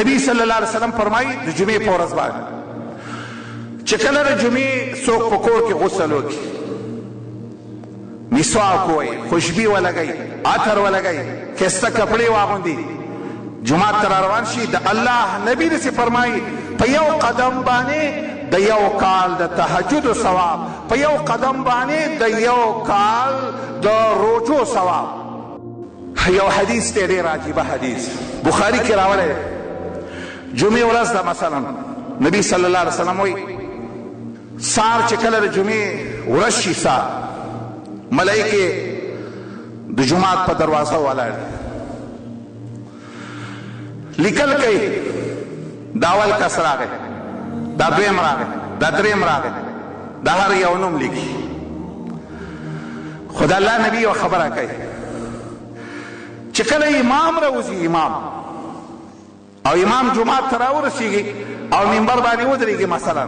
نبی صلی الله علیه وسلم فرمایي د جمعې په ورځ باندې چې کله د جمعې څوک په کور کې غسل وکړي، مسواک ووایي، خوشبي ولګوي، عطر ولګوي، ښایسته کپړې واغوندي، جمعات ته روان شي، د الله نبی داسې فرمایي په یو قدم باندې د یو کال د تهجد ثواب، په یو قدم باندې د یو کال د روجو ثواب. یو حدیث دی ډېر عجیبه حدیث بخاري کې راولی، جمعې ورځ ده مثلا نبی صلی الله علیه وسلم وایي سار چې کله د جمعې ورځ شي، سار ملایکې د جمعات په دروازه ولاړ لیکل کوي، دا اول کس راغی، دا دویم راغی، دا دریم راغی، دا هر یو نوم لیکي. خو د الله نبی یو خبره کوي چې کله امام راوځي، امام او امام جمعات ته راورسېږي او منبر باندې ودرېږي مثلا،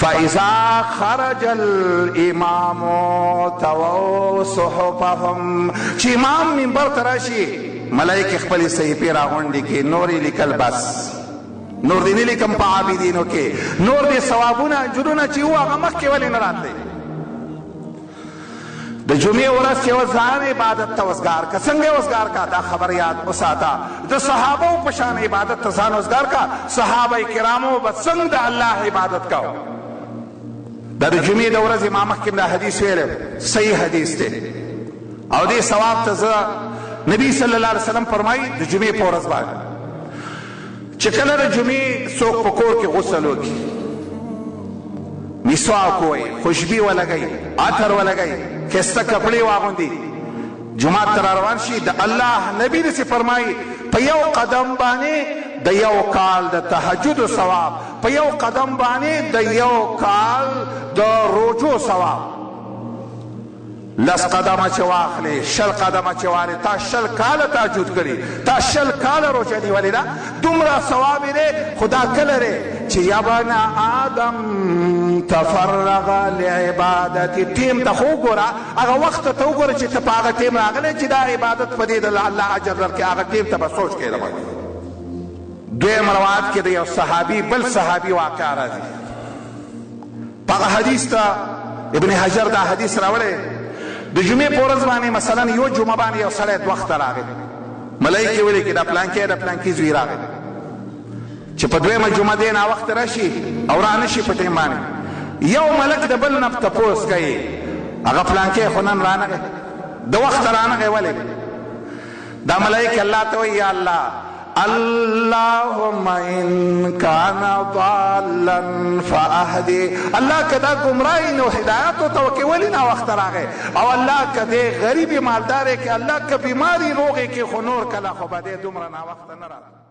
فاذا خرج الامام طووا صحفهم، چې امام منبر ته راشي ملائکې خپلې صحیفې راغونډې کړي، نور یې لیکل بس، نور دې نه لیکم په عابدینو کې، نور دې ثوابونه اجرونه چې وو هغه مخکې ولې نه راتلی. د جمعې ورځ چې وه ځان عبادت ته وزګار که، څنګه یې وزګار کا دا خبر یاد وساته، د صحابو په شان عبادت ته ځان وزګار کا. صحابه کرامو به څنګه د الله عبادت کو. دا د جمعې د ورځې ما مخکې دا حدیث ویلی، صحیح حدیث دی او دې ثواب ته زه نبی صلی الله علیه وسلم فرمایي د جمعې په ورځ باندې چې کله د جمعې څوک په کور کې غسل وکړي، مسواک ووایي، خوشبي ولګوي، عطر ولګوي، ښایسته کپړې واغوندي، جمعات ته روان شي، د الله نبی داسې فرمایي په یو قدم باندې د یو کال د تهجد ثواب، په یو قدم باندې د یو کال د روجو ثواب. 10 قدمه چې واخلې، 10 قدمه چې والې، تا 10 کاله تهجد کړي، تا 10 کاله روژه نیولې ده، دومره ثواب یې دی. خو دا کله دی چې یا بن آدم تفرغ لعبادتي، ټیم ته خو وګوره، هغه وخت ته وګوره چې ته په هغه ټیم راغلی چې دا عبادت په دې د الله اجر درکړي، هغه ټیم ته به سوچ کوې. دویم روایت کې د یو صحابي بل صحابي واقع راځي، په هغه حدیث ته ابن حجر دا حدیث راوړی، د جمعې په ورځ باندې مثلا یو جمعه باندې یو سړی دوه وخته راغی، ملایکې ویلې کې دا پلانکې د پلانکې زوی راغی، چې په دویمه جمعه دی ناوخته راشي او رانه شي په ټیم باندې، یو ملک د بل نه تپوس کوي، هغه پلانکې خو نن رانغی، د وخته رانغی، ولې؟ دا ملایکې الله ته وایي یا الله اللهم ان كان ضالا فاهدي، الله کدا گمراهی نو هدایت تو کې ولې نا وخت راغی، او الله کده غریب مالدار کې، الله ک بیماری روغې کې خو نور کله خو بده دومره نا وخت نه راغی.